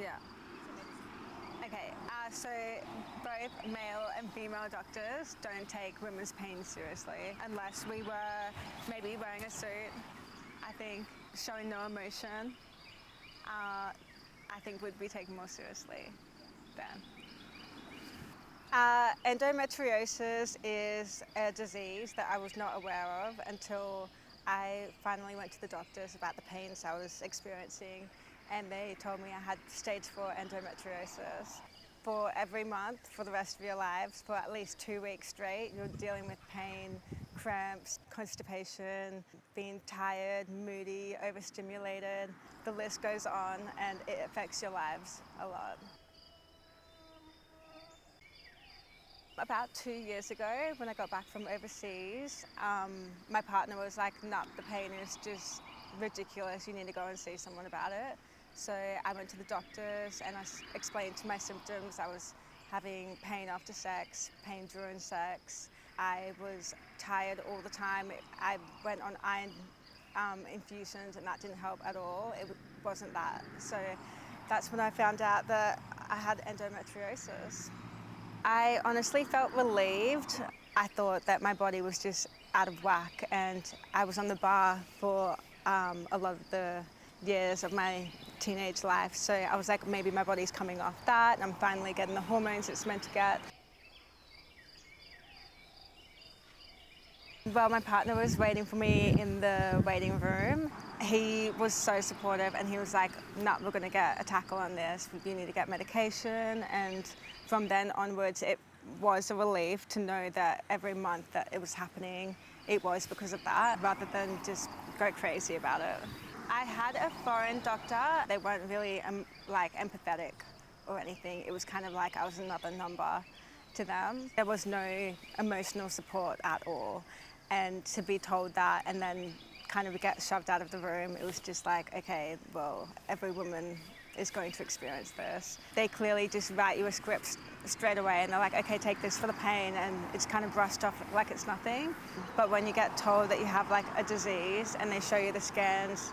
Yeah. Okay, so both male and female doctors don't take women's pain seriously unless we were maybe wearing a suit. I think showing no emotion, I think would be taken more seriously then. Endometriosis is a disease that I was not aware of until I finally went to the doctors about the pains I was experiencing, and they told me I had stage 4 endometriosis. For every month, for the rest of your lives, for at least 2 weeks straight, you're dealing with pain, cramps, constipation, being tired, moody, overstimulated. The list goes on, and it affects your lives a lot. About 2 years ago, when I got back from overseas, my partner was like, "No, the pain is just ridiculous. You need to go and see someone about it." So I went to the doctors and I explained my symptoms. I was having pain after sex, pain during sex. I was tired all the time. I went on iron infusions and that didn't help at all. It wasn't that. So that's when I found out that I had endometriosis. I honestly felt relieved. I thought that my body was just out of whack, and I was on the bar for a lot of the years of my teenage life. So I was like, maybe my body's coming off that, and I'm finally getting the hormones it's meant to get. Well, my partner was waiting for me in the waiting room. He was so supportive and he was like, "No, we're going to get a tackle on this. You need to get medication." And from then onwards, it was a relief to know that every month that it was happening, it was because of that, rather than just go crazy about it. I had a foreign doctor. They weren't really empathetic or anything. It was kind of like I was another number to them. There was no emotional support at all. And to be told that and then kind of get shoved out of the room, it was just like, okay, well, every woman is going to experience this. They clearly just write you a script straight away and they're like, okay, take this for the pain, and it's kind of brushed off like it's nothing. But when you get told that you have like a disease and they show you the scans,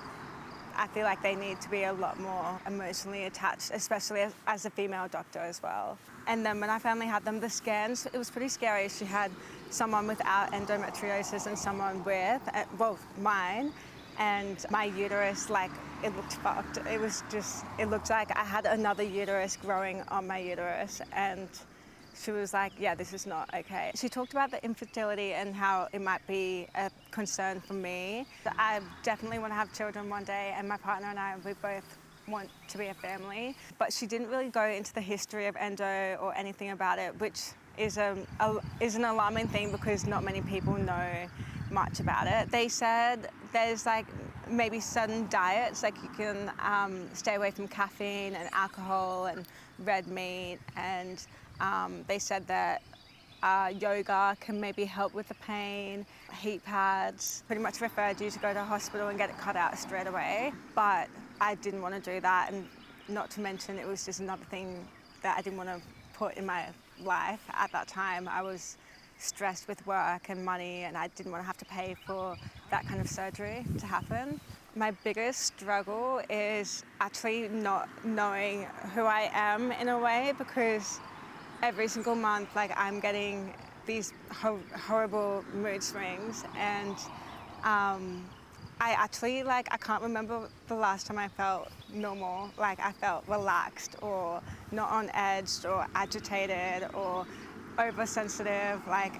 I feel like they need to be a lot more emotionally attached, especially as a female doctor as well. And then when I finally had them, the scans, it was pretty scary. She had someone without endometriosis and someone with, well, mine, and my uterus, like, it looked fucked. It looked like I had another uterus growing on my uterus, and she was like, yeah, this is not okay. She talked about the infertility and how it might be a concern for me. I definitely want to have children one day, and my partner and I, we both want to be a family. But she didn't really go into the history of endo or anything about it, which is an alarming thing because not many people know much about it. They said there's like maybe certain diets, like you can stay away from caffeine and alcohol and red meat, and they said that yoga can maybe help with the pain. Heat pads pretty much referred you to go to a hospital and get it cut out straight away. But I didn't want to do that, and not to mention it was just another thing that I didn't want to put in my life at that time. I was stressed with work and money, and I didn't want to have to pay for that kind of surgery to happen. My biggest struggle is actually not knowing who I am in a way, because every single month, like, I'm getting these horrible mood swings, and I can't remember the last time I felt normal. Like, I felt relaxed or not on edge or agitated or oversensitive. Like,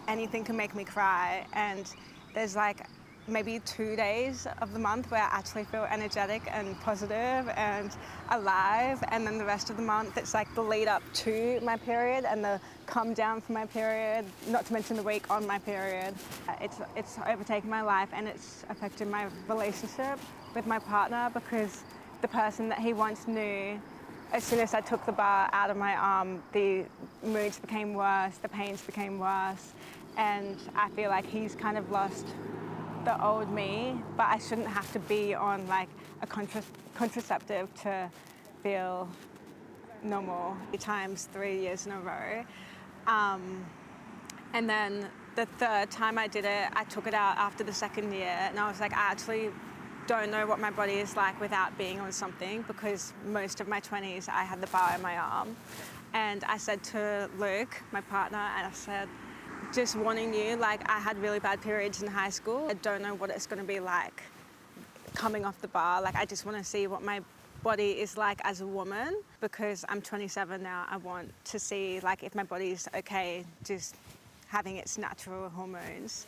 anything can make me cry. And there's like maybe 2 days of the month where I actually feel energetic and positive and alive, and then the rest of the month it's like the lead up to my period and the come down from my period, not to mention the week on my period. It's overtaken my life, and it's affected my relationship with my partner, because the person that he once knew, as soon as I took the bar out of my arm, the moods became worse, the pains became worse, and I feel like he's kind of lost the old me, but I shouldn't have to be on like a contraceptive to feel normal. 3 years in a row. And then the third time I did it, I took it out after the second year, and I was like, I actually don't know what my body is like without being on something, because most of my 20s I had the bar in my arm. And I said to Luke, my partner, and I said, just warning you, like, I had really bad periods in high school. I don't know what it's going to be like coming off the bar. Like, I just want to see what my body is like as a woman, because I'm 27 now. I want to see, like, if my body's okay just having its natural hormones.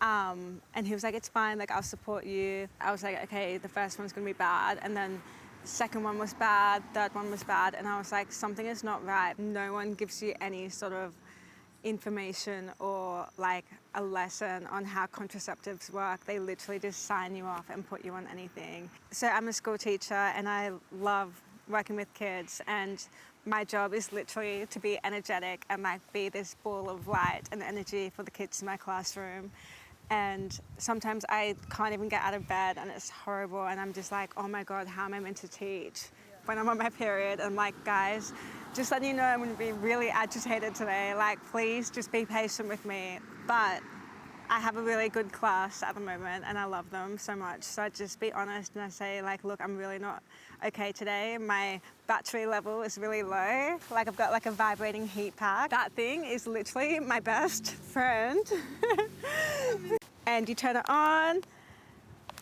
And he was like, it's fine, like, I'll support you. I was like, okay, the first one's gonna be bad, and then the second one was bad, third one was bad, and I was like, something is not right. No one gives you any sort of information or like a lesson on how contraceptives work. They literally just sign you off and put you on anything. So I'm a school teacher and I love working with kids, and my job is literally to be energetic and like be this ball of light and energy for the kids in my classroom. And sometimes I can't even get out of bed and it's horrible, and I'm just like, oh my God, how am I meant to teach when I'm on my period? I'm like, guys, just letting you know I'm going to be really agitated today. Like, please just be patient with me. But I have a really good class at the moment and I love them so much. So I just be honest and I say, like, look, I'm really not okay today. My battery level is really low. Like, I've got like a vibrating heat pack. That thing is literally my best friend. And you turn it on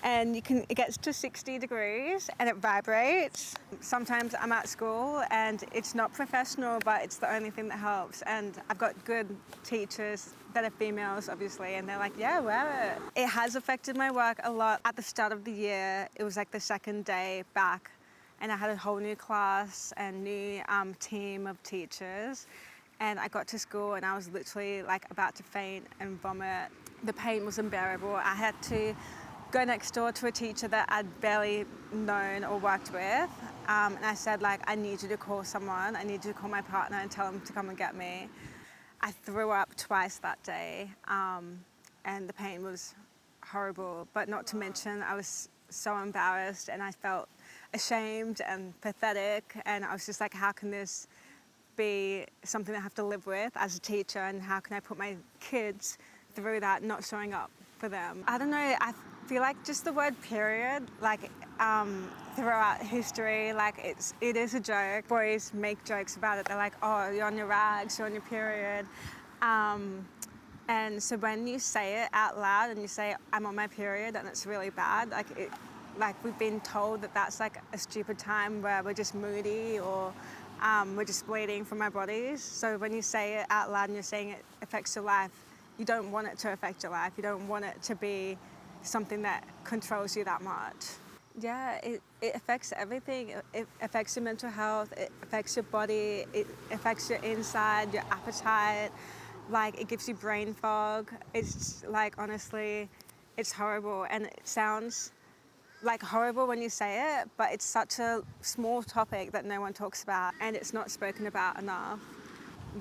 and it gets to 60 degrees and it vibrates. Sometimes I'm at school and it's not professional, but it's the only thing that helps. And I've got good teachers that are females, obviously, and they're like, yeah, wear it. It has affected my work a lot. At the start of the year, it was like the second day back, and I had a whole new class and new team of teachers. And I got to school and I was literally like about to faint and vomit. The pain was unbearable. I had to go next door to a teacher that I'd barely known or worked with. And I said, like, I need you to call someone. I need you to call my partner and tell him to come and get me. I threw up twice that day, and the pain was horrible. But not to mention, I was so embarrassed and I felt ashamed and pathetic. And I was just like, how can this be something I have to live with as a teacher, and how can I put my kids through that, not showing up for them? I don't know, I feel like just the word period, like throughout history, like it is a joke. Boys make jokes about it. They're like, oh, you're on your rags, you're on your period. And so when you say it out loud and you say, I'm on my period, and it's really bad, like we've been told that that's like a stupid time where we're just moody or we're just bleeding from our bodies. So when you say it out loud and you're saying it affects your life, you don't want it to affect your life. You don't want it to be something that controls you that much. Yeah, it affects everything. It affects your mental health, it affects your body, it affects your inside, your appetite. Like, it gives you brain fog. It's like, honestly, it's horrible. And it sounds like horrible when you say it, but it's such a small topic that no one talks about, and it's not spoken about enough.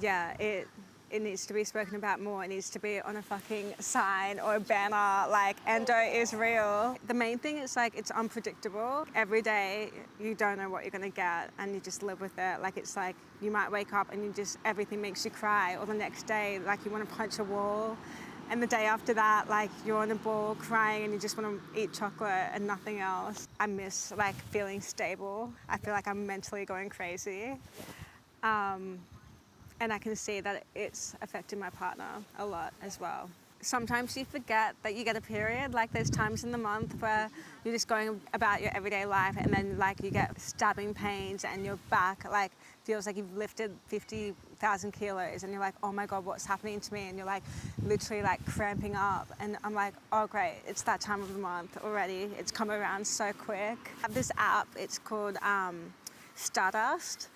Yeah, it needs to be spoken about more. It needs to be on a fucking sign or a banner, like, endo is real. The main thing is, like, it's unpredictable. Every day you don't know what you're gonna get and you just live with it. Like, it's like you might wake up and everything makes you cry, or the next day, like, you wanna punch a wall. And the day after that, like, you're on a ball crying and you just want to eat chocolate and nothing else. I miss, like, feeling stable. I feel like I'm mentally going crazy. And I can see that it's affecting my partner a lot as well. Sometimes you forget that you get a period. Like, there's times in the month where you're just going about your everyday life, and then, like, you get stabbing pains and your back, like, feels like you've lifted 50,000 kilos, and you're like, oh my God, what's happening to me? And you're like literally like cramping up. And I'm like, oh great, it's that time of the month already. It's come around so quick. I have this app, it's called Stardust.